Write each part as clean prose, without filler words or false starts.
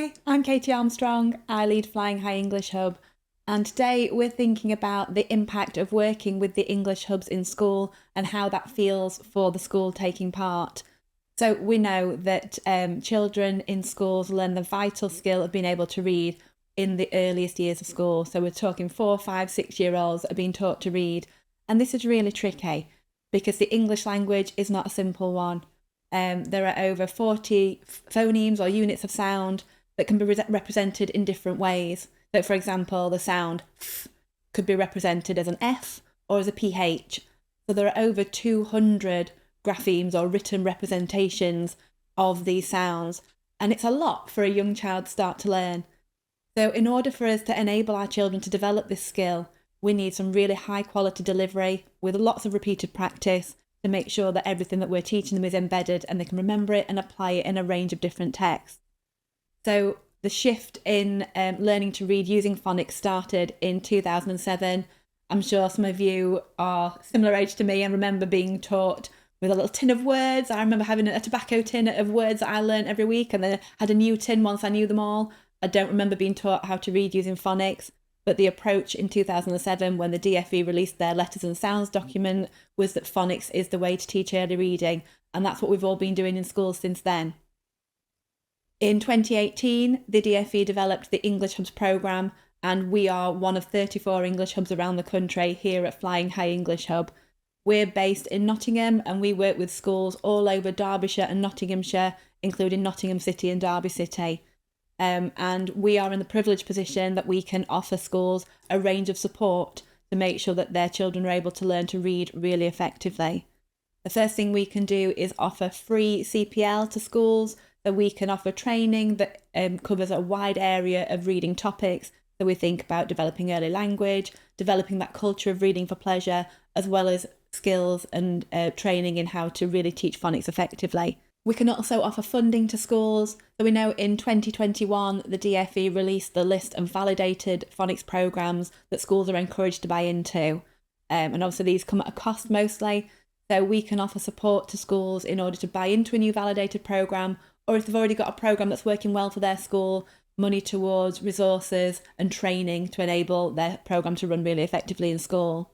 Hi, I'm Katie Armstrong. I lead Flying High English Hub, and today we're thinking about the impact of working with the English hubs in school and how that feels for the school taking part. So we know that children in schools learn the vital skill of being able to read in the earliest years of school. So we're talking 4, 5, 6-year-olds are being taught to read, and this is really tricky because the English language is not a simple one. There are over 40 phonemes or units of sound that can be represented in different ways. So, for example, the sound f could be represented as an F or as a PH. So there are over 200 graphemes or written representations of these sounds, and it's a lot for a young child to start to learn. So in order for us to enable our children to develop this skill, we need some really high quality delivery with lots of repeated practice to make sure that everything that we're teaching them is embedded and they can remember it and apply it in a range of different texts. So the shift in learning to read using phonics started in 2007. I'm sure some of you are similar age to me and remember being taught with a little tin of words. I remember having a tobacco tin of words that I learned every week, and then I had a new tin once I knew them all. I don't remember being taught how to read using phonics, but the approach in 2007 when the DFE released their letters and sounds document was that phonics is the way to teach early reading, and that's what we've all been doing in schools since then. In 2018, the DFE developed the English Hubs programme, and we are one of 34 English Hubs around the country here at Flying High English Hub. We're based in Nottingham, and we work with schools all over Derbyshire and Nottinghamshire, including Nottingham City and Derby City. And we are in the privileged position that we can offer schools a range of support to make sure that their children are able to learn to read really effectively. The first thing we can do is offer free CPL to schools, so we can offer training that covers a wide area of reading topics. So we think about developing early language, developing that culture of reading for pleasure, as well as skills and training in how to really teach phonics effectively. We can also offer funding to schools. So we know in 2021, the DFE released the list of validated phonics programmes that schools are encouraged to buy into. And obviously these come at a cost mostly. So we can offer support to schools in order to buy into a new validated programme, or if they've already got a programme that's working well for their school, money towards resources and training to enable their programme to run really effectively in school.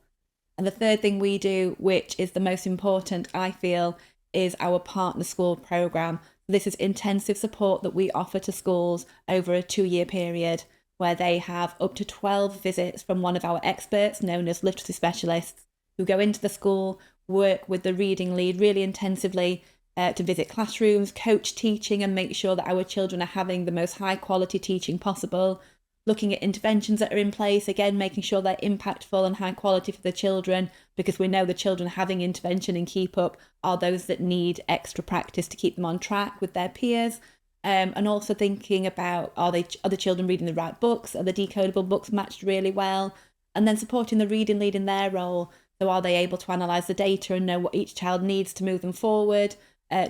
And the third thing we do, which is the most important, I feel, is our partner school programme. This is intensive support that we offer to schools over a 2-year period, where they have up to 12 visits from one of our experts known as literacy specialists, who go into the school, work with the reading lead really intensively to visit classrooms, coach teaching, and make sure that our children are having the most high quality teaching possible. Looking at interventions that are in place, again, making sure they're impactful and high quality for the children, because we know the children having intervention and keep up are those that need extra practice to keep them on track with their peers. And also thinking about, are the children reading the right books? Are the decodable books matched really well? And then supporting the reading lead in their role. So are they able to analyse the data and know what each child needs to move them forward?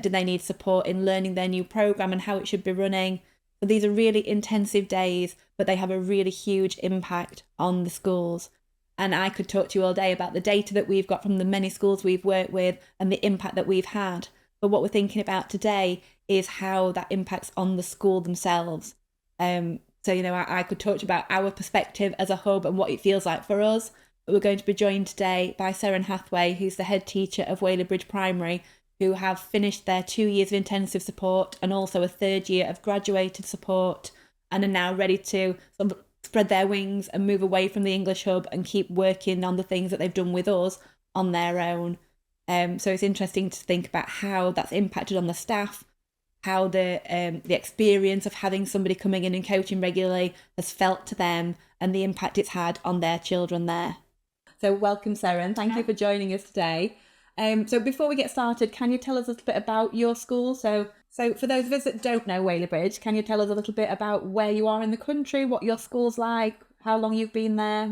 Do they need support in learning their new programme and how it should be running? So these are really intensive days, but they have a really huge impact on the schools. And I could talk to you all day about the data that we've got from the many schools we've worked with and the impact that we've had. But what we're thinking about today is how that impacts on the school themselves. So, I could talk to you about our perspective as a hub and what it feels like for us. But we're going to be joined today by Seren Hathaway, who's the head teacher of Whaley Bridge Primary, who have finished their 2 years of intensive support and also a 3rd year of graduated support, and are now ready to sort of spread their wings and move away from the English Hub and keep working on the things that they've done with us on their own. So it's interesting to think about how that's impacted on the staff, how the experience of having somebody coming in and coaching regularly has felt to them, and the impact it's had on their children there. So welcome, Seren. Thank you for joining us today. So before we get started, can you tell us a little bit about your school? So for those of us that don't know Whaley Bridge, can you tell us a little bit about where you are in the country, what your school's like, how long you've been there?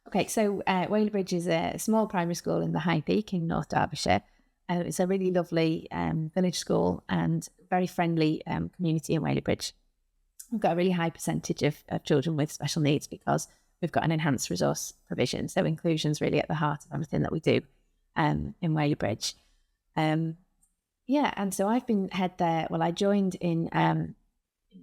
Okay, so Whaley Bridge is a small primary school in the High Peak in North Derbyshire. It's a really lovely village school and very friendly community in Whaley Bridge. We've got a really high percentage of children with special needs because we've got an enhanced resource provision. So inclusion's really at the heart of everything that we do in Whaley Bridge. And so I've been head there. Well, I joined in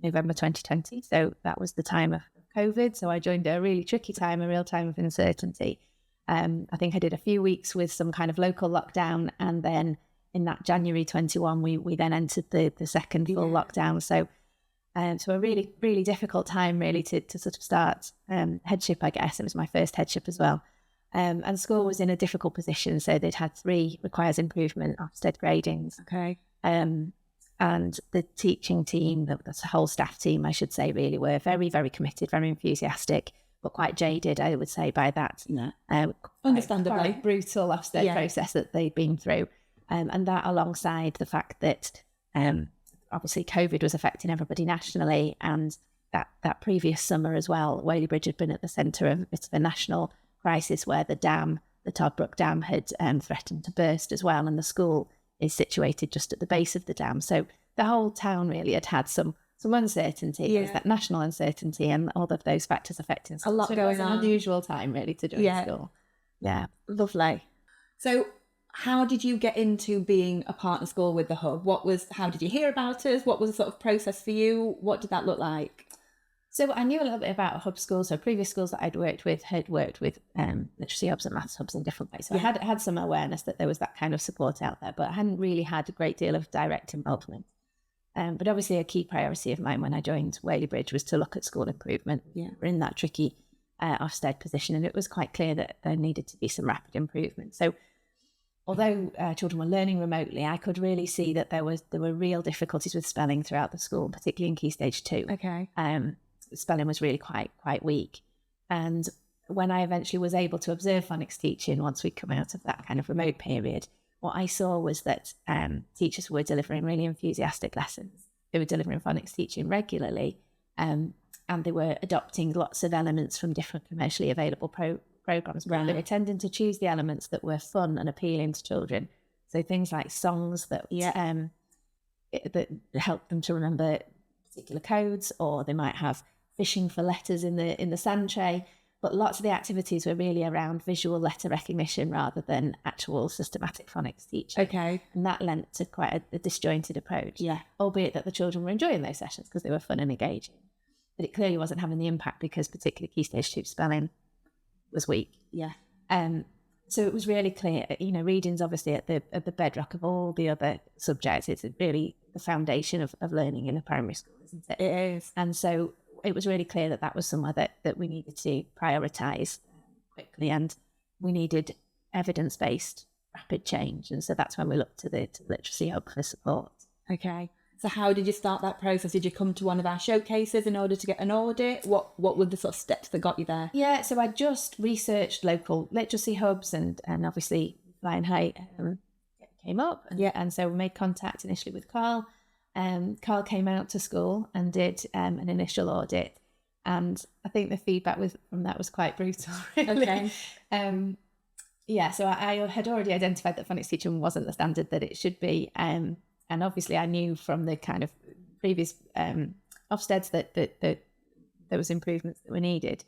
November 2020. So that was the time of COVID. So I joined at a really tricky time, a real time of uncertainty. I think I did a few weeks with some kind of local lockdown, and then in that January 21, we then entered the second full lockdown. So a really, really difficult time really to sort of start headship, I guess. It was my first headship as well. And school was in a difficult position. So they'd had 3 requires improvement Ofsted gradings. Okay. And the teaching team, the whole staff team, I should say, really were very, very committed, very enthusiastic, but quite jaded, I would say, by that. Understandably. Quite brutal Ofsted process that they'd been through. And that alongside the fact that obviously COVID was affecting everybody nationally, and that previous summer as well, Whaley-Bridge had been at the centre of a bit of a national crisis where the Toddbrook Dam had threatened to burst as well, and the school is situated just at the base of the dam. So the whole town really had some uncertainty. There's that national uncertainty and all of those factors affecting school. A lot going on. An unusual time really to join school. Yeah. Lovely. So how did you get into being a partner school with the Hub? How did you hear about us? What was the sort of process for you? What did that look like? So I knew a little bit about Hub schools. So previous schools that I'd worked with had worked with literacy hubs and maths hubs in different ways. So I had some awareness that there was that kind of support out there, but I hadn't really had a great deal of direct involvement. But obviously a key priority of mine when I joined Whaley-Bridge was to look at school improvement. We're in that tricky Ofsted position, and it was quite clear that there needed to be some rapid improvement. So although children were learning remotely, I could really see that there were real difficulties with spelling throughout the school, particularly in Key Stage 2. Okay. Spelling was really quite weak. And when I eventually was able to observe phonics teaching, once we'd come out of that kind of remote period, what I saw was that teachers were delivering really enthusiastic lessons. They were delivering phonics teaching regularly, and they were adopting lots of elements from different commercially available programs. Right. They were tending to choose the elements that were fun and appealing to children. So things like songs that helped them to remember particular codes, or they might have fishing for letters in the sand tray. But lots of the activities were really around visual letter recognition rather than actual systematic phonics teaching. Okay. And that lent to quite a disjointed approach. Yeah. Albeit that the children were enjoying those sessions because they were fun and engaging. But it clearly wasn't having the impact because particularly Key Stage 2 spelling was weak. Yeah. So it was really clear, reading's obviously at the bedrock of all the other subjects. It's really the foundation of learning in a primary school, isn't it? It is. And so it was really clear that was somewhere that we needed to prioritise quickly, and we needed evidence-based rapid change. And so that's when we looked to the Literacy Hub for support. Okay. So how did you start that process? Did you come to one of our showcases in order to get an audit? What were the sort of steps that got you there? Yeah, so I just researched local literacy hubs, and obviously Flying High came up. And so we made contact initially with Carl. Carl came out to school and did an initial audit. And I think the feedback from that was quite brutal, really. Okay. So I had already identified that phonics teaching wasn't the standard that it should be. And obviously I knew from the kind of previous Ofsteds that there was improvements that were needed.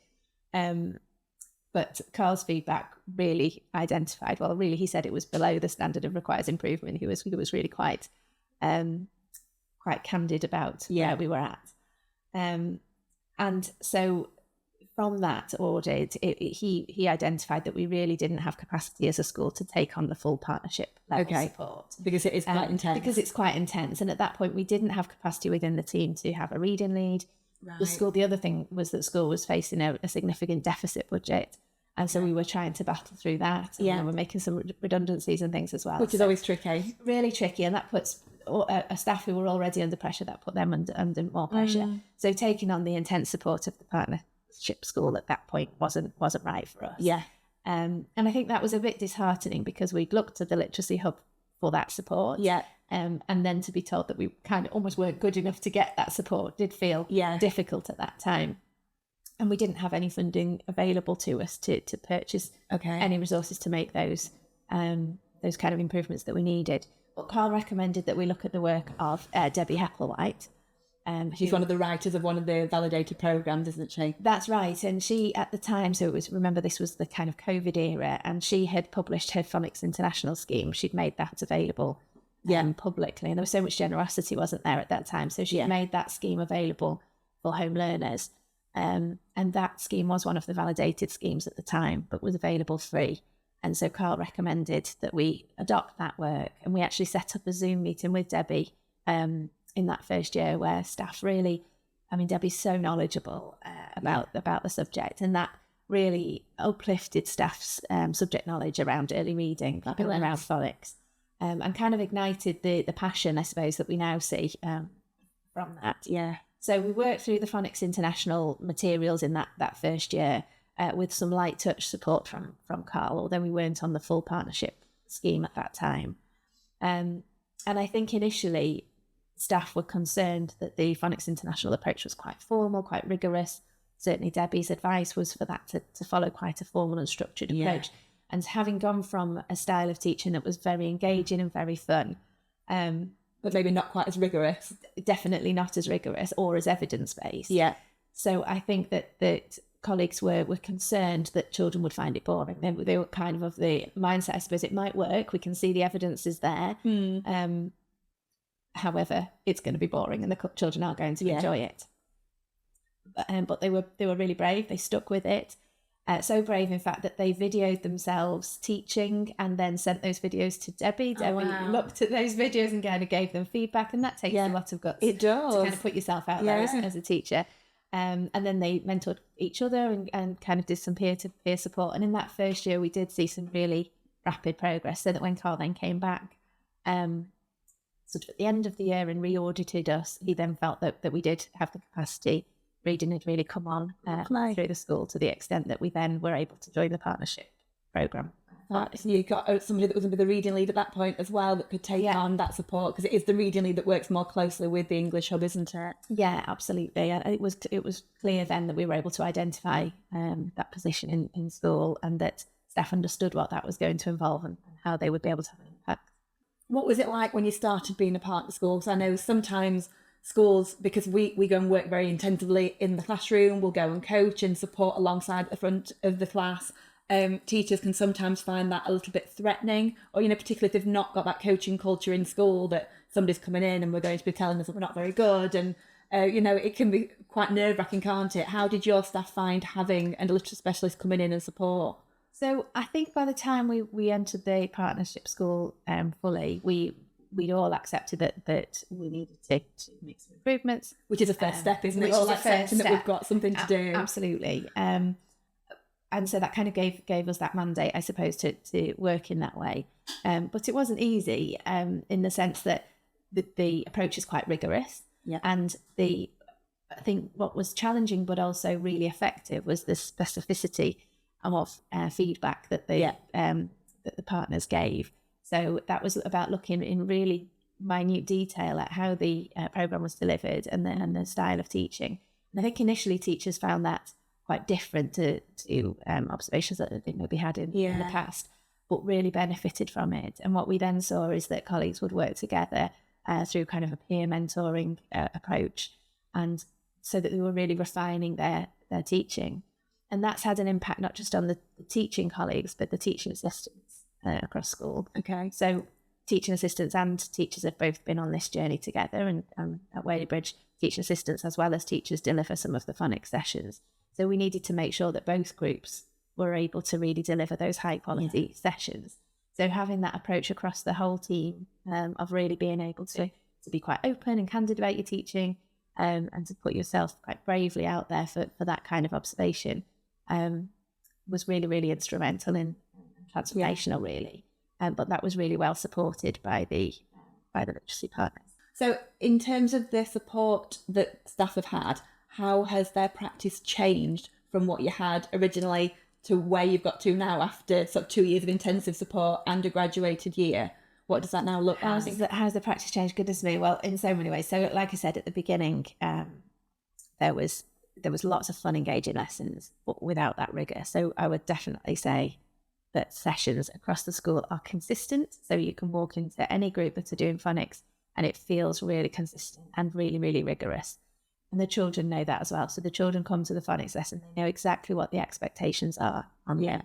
But Carl's feedback really identified, he said it was below the standard of requires improvement. He was really quite candid about where we were at. And so from that audit, he identified that we really didn't have capacity as a school to take on the full partnership level support. Because it is quite intense. Because it's quite intense. And at that point, we didn't have capacity within the team to have a reading lead. Right. The other thing was that school was facing a significant deficit budget. And so we were trying to battle through that. And we were making some redundancies and things as well. Which is always tricky. Really tricky. And that puts a staff who were already under pressure, that put them under more pressure. So taking on the intense support of the partnership school at that point wasn't right for us. Yeah. And I think that was a bit disheartening because we'd looked to the Literacy Hub for that support. Yeah. And then to be told that we kind of almost weren't good enough to get that support did feel difficult at that time. And we didn't have any funding available to us to purchase any resources to make those kind of improvements that we needed. But Carl recommended that we look at the work of Debbie Hepplewhite. She's one of the writers of one of the validated programs, isn't she? That's right. And she, at the time, this was the kind of COVID era, and she had published her Phonics International scheme. She'd made that available publicly. And there was so much generosity, wasn't there, at that time? So she made that scheme available for home learners. And that scheme was one of the validated schemes at the time, but was available free. And so Carl recommended that we adopt that work. And we actually set up a Zoom meeting with Debbie in that first year, where staff really, I mean, Debbie's so knowledgeable about the subject, and that really uplifted staff's subject knowledge around early reading, around phonics, and kind of ignited the passion, I suppose, that we now see from that. Yeah. So we worked through the Phonics International materials in that first year with some light touch support from Carl, although we weren't on the full partnership scheme at that time. And I think initially staff were concerned that the Phonics International approach was quite formal, quite rigorous. Certainly Debbie's advice was for that to follow quite a formal and structured approach. And having gone from a style of teaching that was very engaging and very fun, but maybe not quite as rigorous. Definitely not as rigorous or as evidence-based. Yeah. So I think that colleagues were concerned that children would find it boring. They were kind of the mindset, I suppose, it might work. We can see the evidence is there. However, it's going to be boring and the children aren't going to enjoy it. But they were really brave. They stuck with it. So brave, in fact, that they videoed themselves teaching and then sent those videos to Debbie. Debbie looked at those videos and kind of gave them feedback, and that takes a lot of guts. It does. To kind of put yourself out there as a teacher. And then they mentored each other and kind of did some peer-to-peer support. And in that first year, we did see some really rapid progress, so that when Carl then came back, sort of at the end of the year and re-audited us, he then felt that we did have the capacity. Reading had really come on through the school to the extent that we then were able to join the partnership programme. So you got somebody that was going to be the reading lead at that point as well, that could take on that support, because it is the reading lead that works more closely with the English hub, isn't it? Yeah, absolutely. And it was clear then that we were able to identify that position in school, and that staff understood what that was going to involve and how they would be able to have an impact. What was it like when you started being a partner school? Because I know sometimes schools, because we go and work very intensively in the classroom, we'll go and coach and support alongside the front of the class. Teachers can sometimes find that a little bit threatening, or, particularly if they've not got that coaching culture in school, that somebody's coming in and we're going to be telling us that we're not very good. And, it can be quite nerve-wracking, can't it? How did your staff find having a literature specialist coming in and support? So I think by the time we entered the partnership school fully, we'd all accepted that we needed to make some improvements. Which is a first step, isn't it? All accepting that we've got something to do. Absolutely. And so that kind of gave us that mandate, I suppose, to work in that way. But it wasn't easy in the sense that the approach is quite rigorous. Yeah. And I think what was challenging but also really effective was the specificity of feedback that that the partners gave. So that was about looking in really minute detail at how the programme was delivered and the style of teaching. And I think initially teachers found that quite different to observations that they maybe had in the past, but really benefited from it. And what we then saw is that colleagues would work together through kind of a peer mentoring approach, and so that they were really refining their teaching. And that's had an impact not just on the teaching colleagues, but the teaching assistants across school. Okay. So teaching assistants and teachers have both been on this journey together, and at Whaley-Bridge, teaching assistants as well as teachers deliver some of the phonics sessions. So we needed to make sure that both groups were able to really deliver those high quality sessions. So having that approach across the whole team of really being able to be quite open and candid about your teaching, and to put yourself quite bravely out there for that kind of observation was really, really instrumental and transformational, really. But that was really well supported by the literacy partners. So in terms of the support that staff have had, how has their practice changed from what you had originally to where you've got to now after sort of 2 years of intensive support and a graduated year? What does that now look like? How's the practice changed? Goodness me. Well, in so many ways. So like I said at the beginning, there was lots of fun, engaging lessons, but without that rigour. So I would definitely say that sessions across the school are consistent. So you can walk into any group that are doing phonics and it feels really consistent and really, really rigorous. And the children know that as well. So the children come to the phonics lesson, they know exactly what the expectations are on there.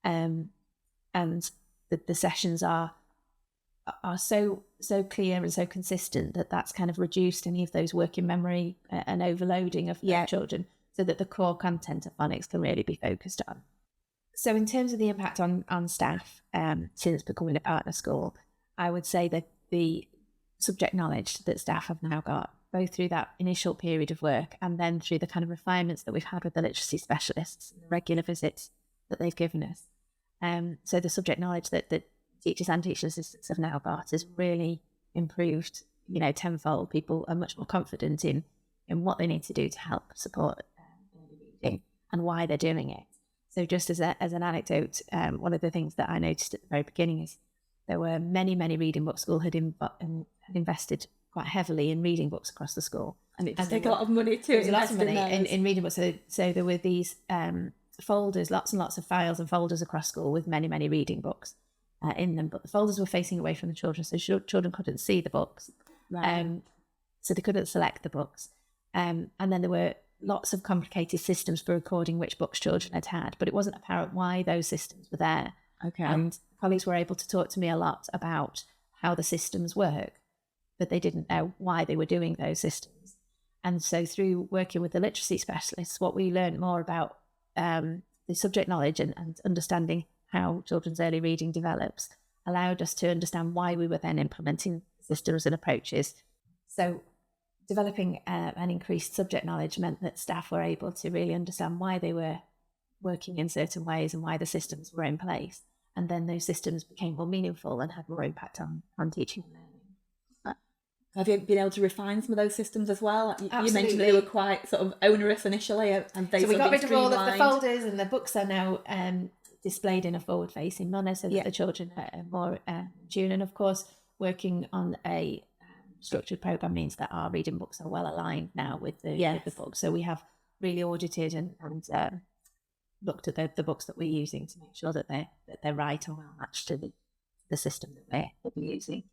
And the sessions are are so clear and so consistent that that's kind of reduced any of those working memory and overloading of children, so that the core content of phonics can really be focused on. So in terms of the impact on staff since becoming a partner school, I would say that the subject knowledge that staff have now got, both through that initial period of work and then through the kind of refinements that we've had with the literacy specialists, the regular visits that they've given us. So the subject knowledge that teachers and teaching assistants have now got has really improved, tenfold. People are much more confident in what they need to do to help support reading and why they're doing it. So just as an anecdote, one of the things that I noticed at the very beginning is there were many reading books. School had invested quite heavily in reading books across the school. And it does take a lot of money to invest in reading books. So there were these folders, lots and lots of files and folders across school with many reading books in them. But the folders were facing away from the children, so children couldn't see the books. Right. So they couldn't select the books. And then there were lots of complicated systems for recording which books children had, but it wasn't apparent why those systems were there. Okay. And colleagues were able to talk to me a lot about how the systems work, but they didn't know why they were doing those systems. And so through working with the literacy specialists, what we learned more about the subject knowledge and understanding how children's early reading develops allowed us to understand why we were then implementing systems and approaches. So developing an increased subject knowledge meant that staff were able to really understand why they were working in certain ways and why the systems were in place. And then those systems became more meaningful and had more impact on teaching and learning. Have you been able to refine some of those systems as well? Absolutely. You mentioned they were quite sort of onerous initially, and they so we got rid of all of the streamlined. folders, and the books are now displayed in a forward-facing manner so that the children are more tuned. And of course, working on a structured program means that our reading books are well aligned now with the books. So we have really audited and looked at the books that we're using to make sure that they're right and well matched to the system that we're using.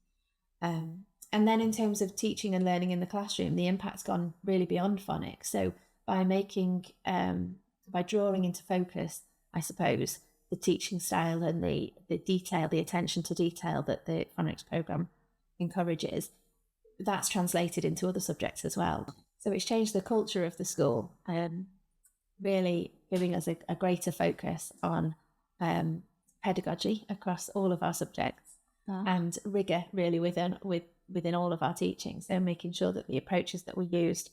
And then in terms of teaching and learning in the classroom, the impact's gone really beyond phonics. So by by drawing into focus, I suppose, the teaching style and the detail, the attention to detail that the phonics program encourages, that's translated into other subjects as well. So it's changed the culture of the school, really giving us a greater focus on pedagogy across all of our subjects and rigour really within all of our teaching. So making sure that the approaches that we used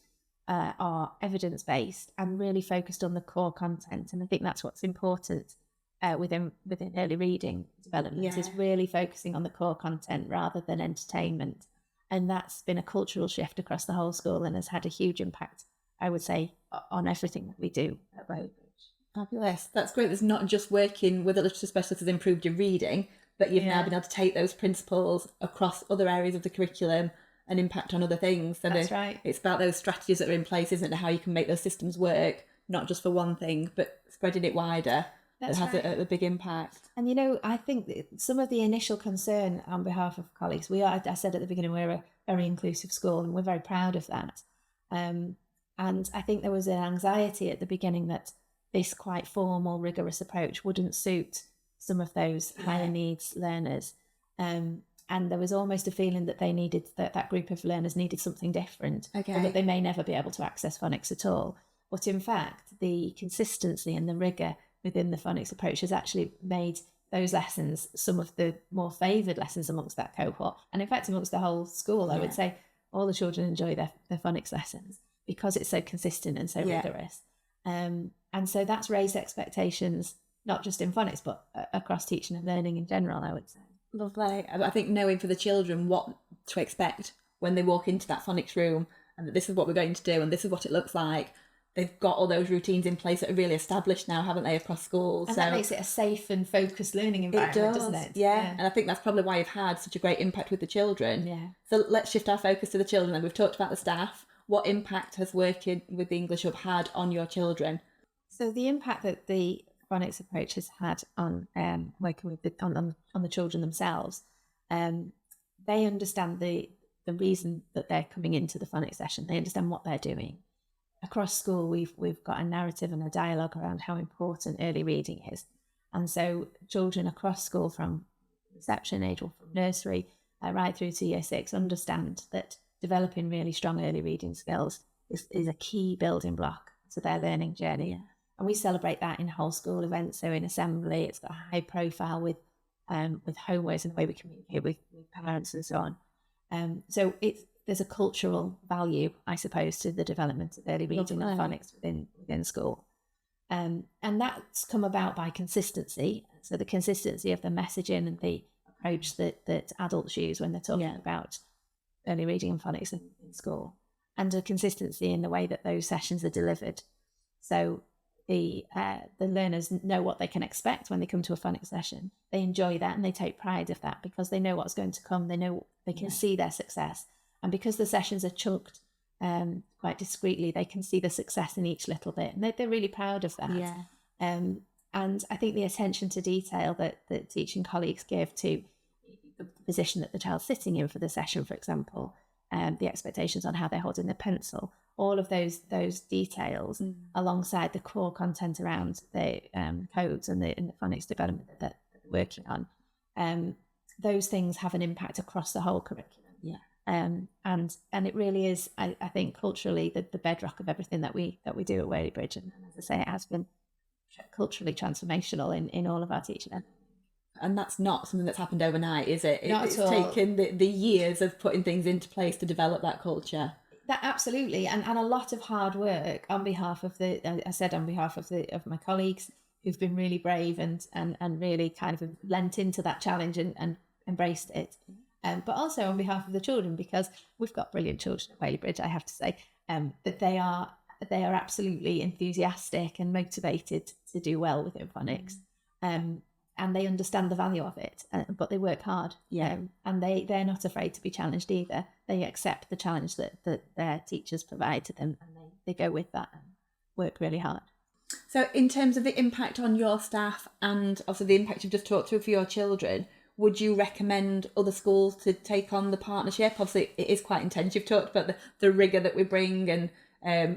are evidence-based and really focused on the core content. And I think that's what's important within early reading development, is really focusing on the core content rather than entertainment. And that's been a cultural shift across the whole school and has had a huge impact, I would say, on everything that we do at Weyley Bridge. Fabulous. That's great. There's not just working with a literacy specialist has improved your reading, but you've now been able to take those principles across other areas of the curriculum and impact on other things. So that's right. It's about those strategies that are in place, isn't it? How you can make those systems work, not just for one thing, but spreading it wider. That has a big impact. And, I think that some of the initial concern on behalf of colleagues, I said at the beginning, we're a very inclusive school and we're very proud of that. And I think there was an anxiety at the beginning that this quite formal, rigorous approach wouldn't suit some of those higher needs learners. And there was almost a feeling that they needed, that group of learners needed something different, or that they may never be able to access phonics at all. But in fact, the consistency and the rigour within the phonics approach has actually made those lessons some of the more favoured lessons amongst that cohort. And in fact, amongst the whole school, I would say all the children enjoy their phonics lessons because it's so consistent and so rigorous. And so that's raised expectations, not just in phonics, but across teaching and learning in general, I would say. Lovely. I think knowing for the children what to expect when they walk into that phonics room, and that this is what we're going to do and this is what it looks like. They've got all those routines in place that are really established now, haven't they, across schools? And that makes it a safe and focused learning environment, doesn't it? Yeah, and I think that's probably why you've had such a great impact with the children. Yeah. So let's shift our focus to the children. And we've talked about the staff. What impact has working with the English Hub had on your children? So the impact that the phonics approach has had on working with on the children themselves, they understand the reason that they're coming into the phonics session. They understand what they're doing. Across school, we've got a narrative and a dialogue around how important early reading is. And so children across school from reception age or from nursery right through to year 6 understand that developing really strong early reading skills is a key building block to their learning journey. Yeah. And we celebrate that in whole school events. So in assembly, it's got a high profile with homeworks and the way we communicate with parents and so on. So there's a cultural value, I suppose, to the development of early reading and phonics within school. And that's come about by consistency. So the consistency of the messaging and the approach that adults use when they're talking about early reading and phonics in school, and a consistency in the way that those sessions are delivered. So the learners know what they can expect when they come to a phonics session. They enjoy that and they take pride of that because they know what's going to come. They know they can see their success. And because the sessions are chunked quite discreetly, they can see the success in each little bit. And they're really proud of that. Yeah. And I think the attention to detail that teaching colleagues give to the position that the child's sitting in for the session, for example, the expectations on how they're holding the pencil, all of those details alongside the core content around the codes and the phonics development that they're working on, those things have an impact across the whole curriculum. Yeah. And it really is, I think, culturally the bedrock of everything that we do at Whaley-Bridge. And as I say, it has been culturally transformational in all of our teaching. And that's not something that's happened overnight, is it? It's at all. taken the years of putting things into place to develop that culture. That absolutely, and a lot of hard work on behalf of of my colleagues who've been really brave and really kind of lent into that challenge and embraced it. But also on behalf of the children, because we've got brilliant children at Whaley-Bridge, I have to say, that they are absolutely enthusiastic and motivated to do well within phonics. And they understand the value of it, but they work hard. And they're not afraid to be challenged either. They accept the challenge that their teachers provide to them, and they go with that and work really hard. So in terms of the impact on your staff and also the impact you've just talked through for your children, would you recommend other schools to take on the partnership? Obviously, it is quite intense. You've talked about the rigour that we bring, and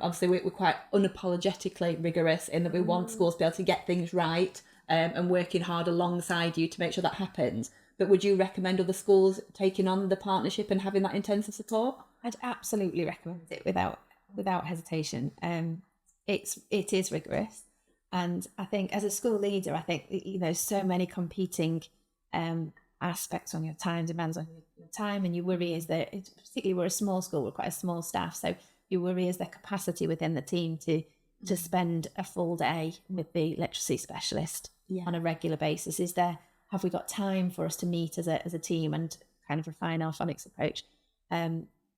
obviously we're quite unapologetically rigorous in that we want schools to be able to get things right. And working hard alongside you to make sure that happens. But would you recommend other schools taking on the partnership and having that intensive support? I'd absolutely recommend it without hesitation. It is rigorous, and I think as a school leader, I think so many competing aspects on your time, demands on your time, and you worry is that particularly we're a small school, we're quite a small staff, so you worry is there capacity within the team to spend a full day with the literacy specialist on a regular basis? Have we got time for us to meet as a team and kind of refine our phonics approach?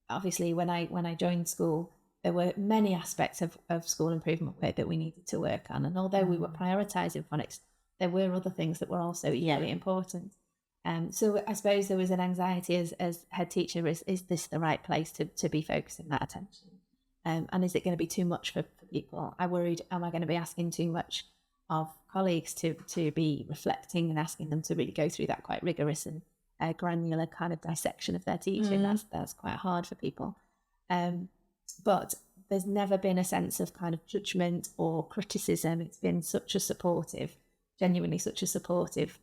Obviously, when I joined school, there were many aspects of school improvement work that we needed to work on, and although we were prioritising phonics, there were other things that were also equally important. So I suppose there was an anxiety as head teacher: is this the right place to be focusing that attention? And is it going to be too much for people? I worried, am I going to be asking too much of colleagues to be reflecting and asking them to really go through that quite rigorous and granular kind of dissection of their teaching? That's quite hard for people. But there's never been a sense of kind of judgment or criticism. It's been genuinely such a supportive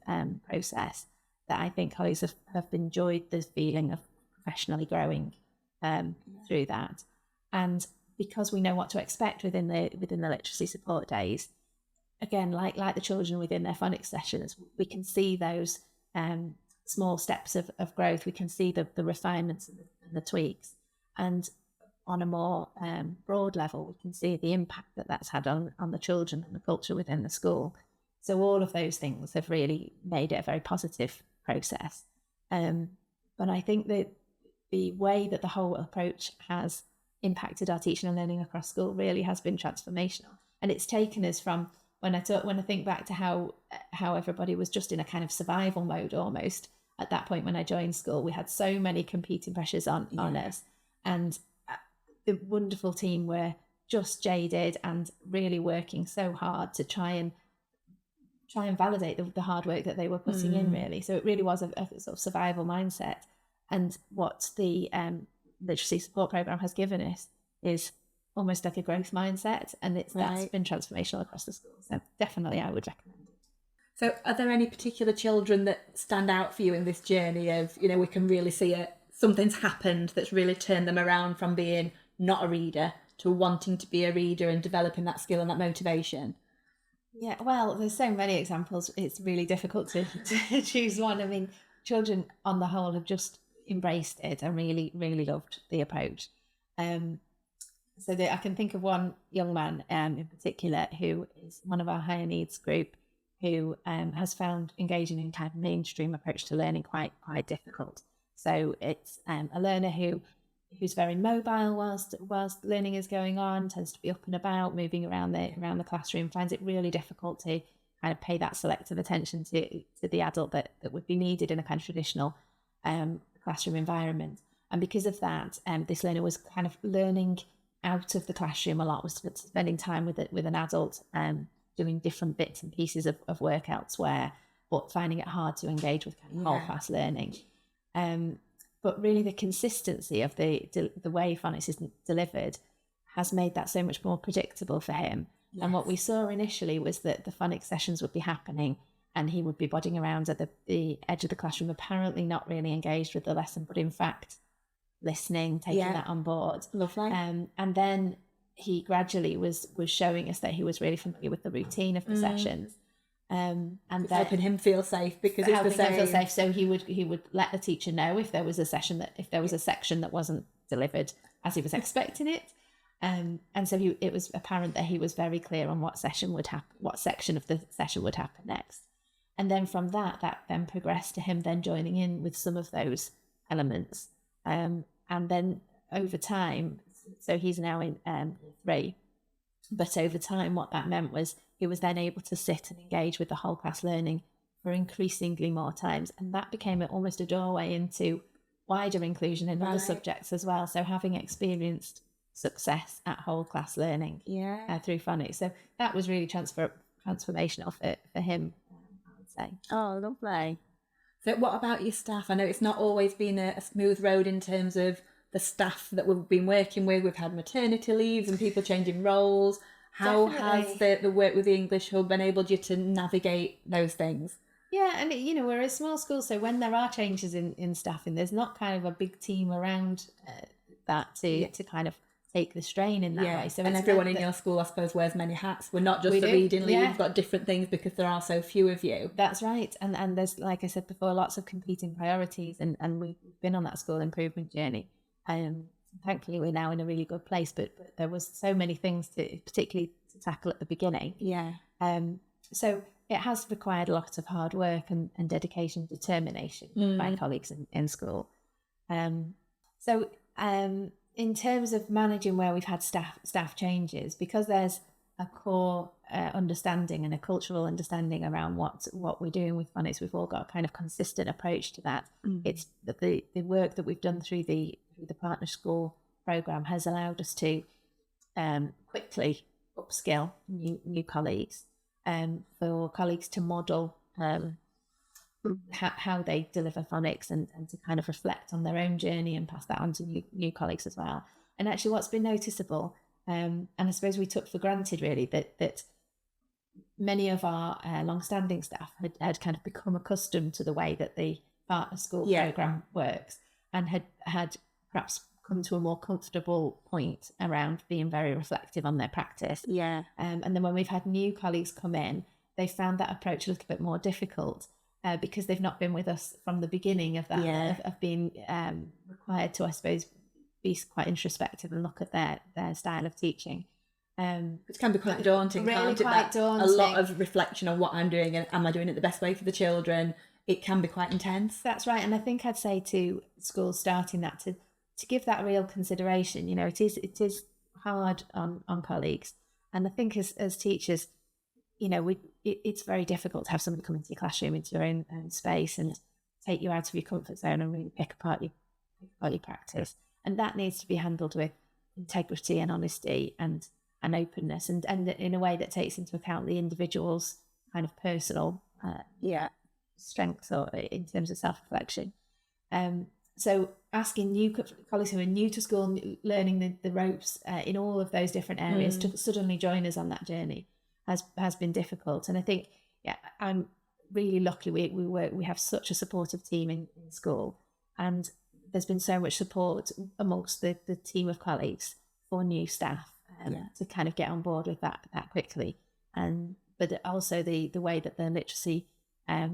process that I think colleagues have enjoyed the feeling of professionally growing through that. And because we know what to expect within the literacy support days, again, like the children within their phonics sessions, we can see those small steps of growth. We can see the refinements and the tweaks. And on a more broad level, we can see the impact that's had on the children and the culture within the school. So all of those things have really made it a very positive process. But I think that the way that the whole approach has impacted our teaching and learning across school really has been transformational. And it's taken us from, when I think back to how everybody was just in a kind of survival mode almost at that point when I joined school, we had so many competing pressures on us, and the wonderful team were just jaded and really working so hard to try and validate the hard work that they were putting in, really. So it really was a sort of survival mindset. And what the literacy support program has given us is almost like a growth mindset, and that's been transformational across the school. So definitely I would recommend it. So are there any particular children that stand out for you in this journey of, we can really see something's happened that's really turned them around from being not a reader to wanting to be a reader and developing that skill and that motivation? Yeah, well, there's so many examples. It's really difficult to choose one. I mean, children on the whole have just embraced it and really, really loved the approach. I can think of one young man in particular who is one of our higher needs group who has found engaging in kind of mainstream approach to learning quite difficult. So it's a learner who's very mobile whilst learning is going on, tends to be up and about, moving around the classroom, finds it really difficult to kind of pay that selective attention to the adult that would be needed in a kind of traditional classroom environment. And because of that, this learner was kind of learning out of the classroom a lot, was spending time with an adult, doing different bits and pieces of work elsewhere, but finding it hard to engage with kind of whole class learning. But really the consistency of the way phonics is delivered has made that so much more predictable for him. Yes. And what we saw initially was that the phonics sessions would be happening and he would be bodding around at the edge of the classroom, apparently not really engaged with the lesson, but in fact listening, taking that on board. Lovely. And then he gradually was showing us that he was really familiar with the routine of the sessions. And it's helping him feel safe because it's the same. Him feel safe. So he would let the teacher know if there was a section that wasn't delivered as he was expecting it. And so it was apparent that he was very clear on what section of the session would happen next. And then from that then progressed to him then joining in with some of those elements. And then over time, so he's now in 3, but over time what that meant was he was then able to sit and engage with the whole class learning for increasingly more times. And that became almost a doorway into wider inclusion in other subjects as well. So having experienced success at whole class learning through phonics. So that was really transformational for him, I would say. Oh, lovely. So what about your staff? I know it's not always been a smooth road in terms of the staff that we've been working with. We've had maternity leaves and people changing roles. How has the work with the English Hub enabled you to navigate those things? Yeah, and we're a small school, so when there are changes in staffing, there's not kind of a big team around that to kind of take the strain in that way. So and everyone in your school, I suppose, wears many hats. We're not just the reading lead. We've got different things because there are so few of you. That's right. And there's, like I said before, lots of competing priorities, and we've been on that school improvement journey. Thankfully, we're now in a really good place, but there was so many things particularly to tackle at the beginning. Yeah. So it has required a lot of hard work and dedication, determination by colleagues in school. In terms of managing where we've had staff changes, because there's a core understanding and a cultural understanding around what we're doing with phonics, we've all got a kind of consistent approach to that. It's the work that we've done through the partner school program has allowed us to quickly upskill new colleagues, for colleagues to model how they deliver phonics and to kind of reflect on their own journey and pass that on to new colleagues as well. And actually what's been noticeable, and I suppose we took for granted really, that many of our long-standing staff had kind of become accustomed to the way that the partner school program works, and had perhaps come to a more comfortable point around being very reflective on their practice. Yeah. And then when we've had new colleagues come in, they found that approach a little bit more difficult because they've not been with us from the beginning of that, of being required to, I suppose, be quite introspective and look at their style of teaching. Which can be quite daunting, really can't it? Quite daunting. A lot of reflection on what I'm doing and am I doing it the best way for the children? It can be quite intense. That's right. And I think I'd say to schools starting that to give that real consideration. It is hard on colleagues. And I think as teachers, it's very difficult to have somebody come into your classroom, into your own space, and take you out of your comfort zone and really pick apart your practice. And that needs to be handled with integrity and honesty and openness, and in a way that takes into account the individual's kind of personal strengths or in terms of self-reflection. So asking new colleagues who are new to school, learning the ropes in all of those different areas to suddenly join us on that journey has been difficult. And I think I'm really lucky. We have such a supportive team in school, and there's been so much support amongst the team of colleagues for new staff to kind of get on board with that quickly. But also the way that the literacy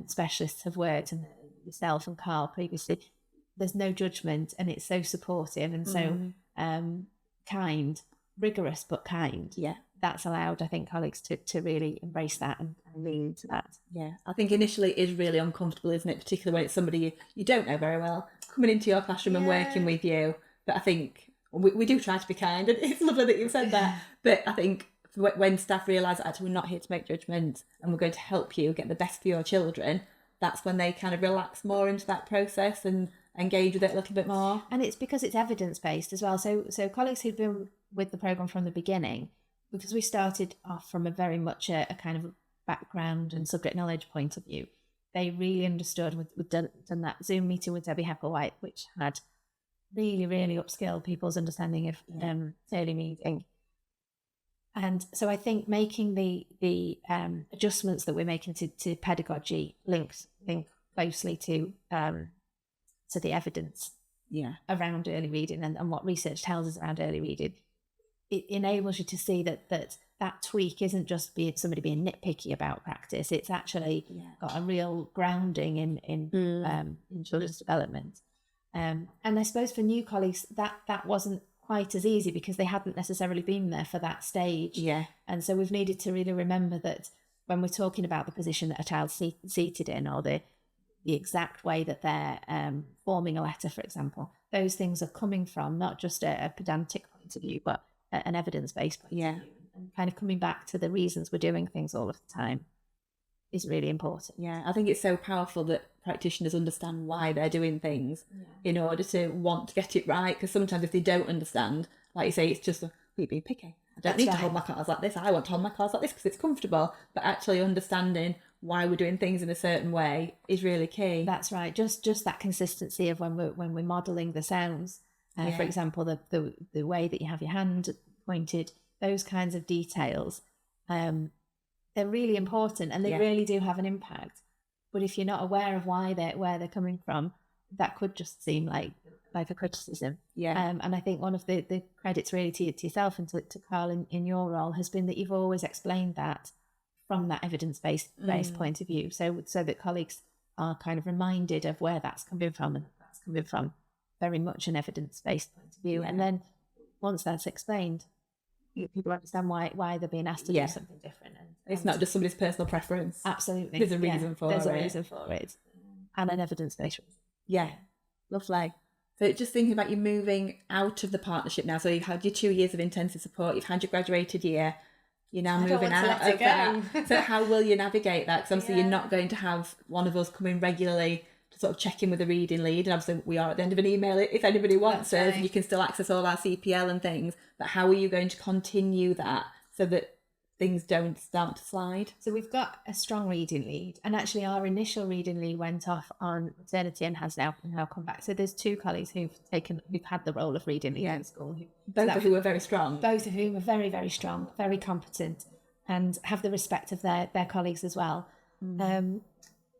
specialists have worked, and yourself and Carl previously, there's no judgment, and it's so supportive and so kind, rigorous but kind. Yeah. That's allowed, I think, colleagues to really embrace that and lean into that. Yeah, I think initially it is really uncomfortable, isn't it? Particularly when it's somebody you don't know very well coming into your classroom and working with you. But I think we do try to be kind, and it's lovely that you've said that. But I think when staff realise that actually we're not here to make judgments and we're going to help you get the best for your children, that's when they kind of relax more into that process and engage with it a little bit more. And it's because it's evidence-based as well. So colleagues who've been with the programme from the beginning, because we started off from a very much a kind of background and subject knowledge point of view, they really understood. We've done that Zoom meeting with Debbie Hepplewhite, which had really, really upskilled people's understanding of early reading. And so I think making the adjustments that we're making to pedagogy link closely to the evidence around early reading and what research tells us around early reading, it enables you to see that tweak isn't just somebody being nitpicky about practice. It's actually got a real grounding in children's development. And I suppose for new colleagues, that wasn't quite as easy because they hadn't necessarily been there for that stage. Yeah. And so we've needed to really remember that when we're talking about the position that a child's seated in, or the exact way that they're forming a letter, for example, those things are coming from not just a pedantic point of view, but an evidence-based point of view. And kind of coming back to the reasons we're doing things all of the time is really important. Yeah, I think it's so powerful that practitioners understand why they're doing things in order to want to get it right. Because sometimes if they don't understand, like you say, it's just, we'd be picky. I don't need to hold my cards like this. I want to hold my cards like this because it's comfortable. But actually understanding why we're doing things in a certain way is really key. That's right. Just that consistency of when we're modelling the sounds. For example, the way that you have your hand pointed, those kinds of details, they're really important, and they really do have an impact. But if you're not aware of where they're coming from, that could just seem like a criticism. And I think one of the credits really to yourself and to Carl in your role has been that you've always explained that from that evidence-based point of view, so that colleagues are kind of reminded of where that's coming from, and that's coming from very much an evidence-based point of view. And then once that's explained, people understand why they're being asked to do something different. And it's not just somebody's personal preference. Absolutely. There's a reason for it. There's a reason for it. And an evidence-based reason. Yeah, lovely. So just thinking about you moving out of the partnership now. So you've had your 2 years of intensive support, you've had your graduated year, you're now moving out of that. So how will you navigate that? Because obviously you're not going to have one of us come in regularly to sort of check in with the reading lead. And obviously we are at the end of an email if anybody wants us. You can still access all our CPL and things. But how are you going to continue that so that things don't start to slide? So we've got a strong reading lead, and actually our initial reading lead went off on maternity and has now come back. So there's 2 colleagues who've had the role of reading lead in school. Both of whom are very strong. Both of whom are very, very strong, very competent, and have the respect of their colleagues as well.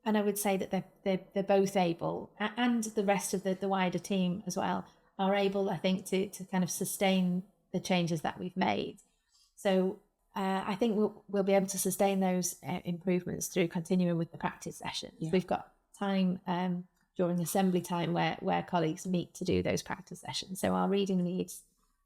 And I would say that they're both able, and the rest of the wider team as well, are able, I think, to kind of sustain the changes that we've made. So I think we'll be able to sustain those improvements through continuing with the practice sessions. We've got time during assembly time where colleagues meet to do those practice sessions. So our reading leads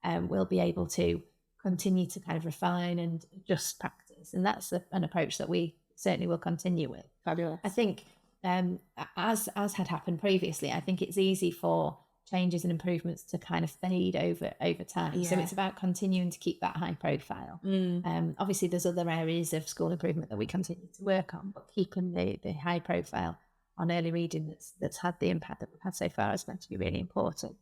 will be able to continue to kind of refine and adjust practice. And that's an approach that we certainly will continue with. Fabulous. I think as had happened previously, I think it's easy for changes and improvements to kind of fade over time. So it's about continuing to keep that high profile. Obviously there's other areas of school improvement that we continue to work on, but keeping the high profile on early reading that's had the impact that we've had so far is going to be really important.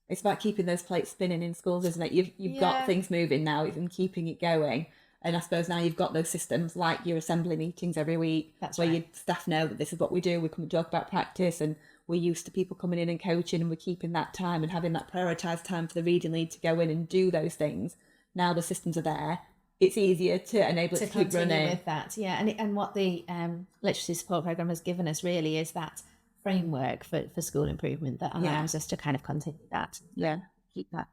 It's about keeping those plates spinning in schools, isn't it? You've got things moving now and keeping it going. And I suppose now you've got those systems like your assembly meetings every week. That's where right. your staff know that this is what we do. We come and talk about practice, and we're used to people coming in and coaching, and we're keeping that time and having that prioritised time for the reading lead to go in and do those things. Now the systems are there. it's easier to enable it to keep continue running. with that. Yeah, and what the literacy support program has given us really is that framework for school improvement that allows us to kind of continue that, keep that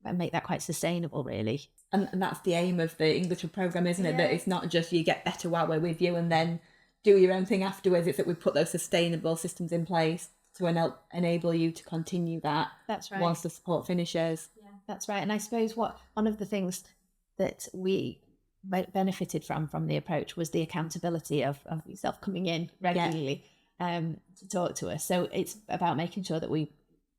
and make that quite sustainable, really. And that's the aim of the English program, isn't it? That it's not just you get better while we're with you and then do your own thing afterwards. It's that we put those sustainable systems in place to enable you to continue that. That's right. Once the support finishes. Yeah, that's right. And I suppose one of the things that we benefited from the approach was the accountability of yourself coming in regularly to talk to us. So it's about making sure that we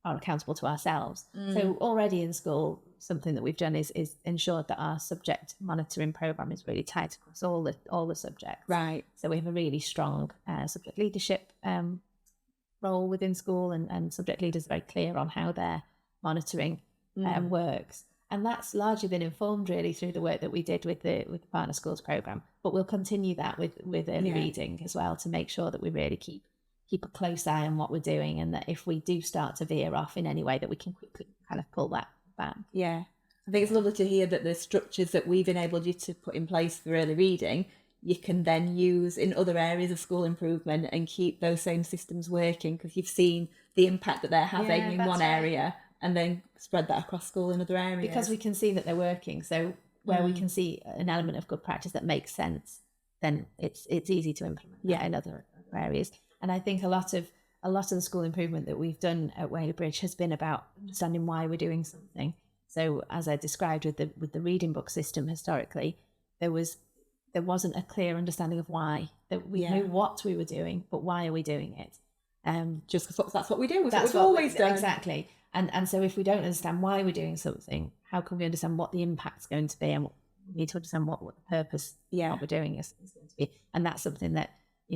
are accountable to ourselves. So already in school, something that we've done is ensured that our subject monitoring program is really tight across all the subjects. Right. So we have a really strong subject leadership role within school, and subject leaders are very clear on how their monitoring works. And that's largely been informed really through the work that we did with the Partner Schools program. But we'll continue that with early reading as well, to make sure that we really keep a close eye on what we're doing, and that if we do start to veer off in any way, that we can quickly kind of pull that back. Yeah. I think it's lovely to hear that the structures that we've enabled you to put in place for early reading, you can then use in other areas of school improvement and keep those same systems working, because you've seen the impact that they're having in one area, and then spread that across school in other areas. Because we can see that they're working. So where we can see an element of good practice that makes sense, then it's easy to implement in other areas. And I think a lot of the school improvement that we've done at Whaley Bridge has been about understanding why we're doing something. So as I described with the reading book system historically, there wasn't a clear understanding of why. That we knew what we were doing, but why are we doing it? Just because that's what we do. That's what we've always done. Exactly. And so if we don't understand why we're doing something, how can we understand what the impact's going to be, and we need to understand what the purpose of what we're doing is going to be. And that's something that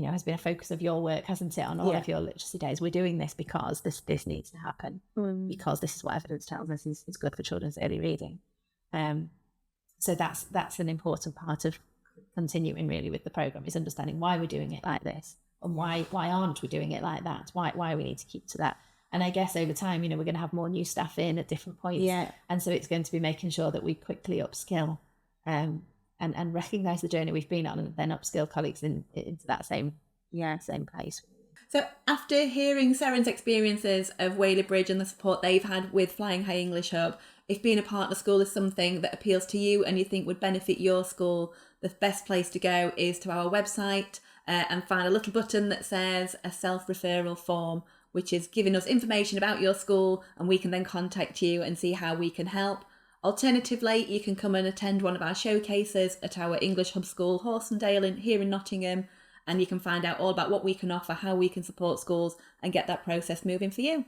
has been a focus of your work, hasn't it, on all of your literacy days. We're doing this because this needs to happen, because this is what evidence tells us is good for children's early reading. So that's an important part of continuing really with the programme, is understanding why we're doing it like this, and why aren't we doing it like that, why we need to keep to that. And I guess over time, we're going to have more new staff in at different points. Yeah. And so it's going to be making sure that we quickly upskill and recognise the journey we've been on, and then upskill colleagues into that same place. So after hearing Serin's experiences of Whaley Bridge and the support they've had with Flying High English Hub, if being a partner school is something that appeals to you and you think would benefit your school, the best place to go is to our website and find a little button that says a self-referral form, which is giving us information about your school, and we can then contact you and see how we can help. Alternatively, you can come and attend one of our showcases at our English Hub School, Horsendale, here in Nottingham, and you can find out all about what we can offer, how we can support schools, and get that process moving for you.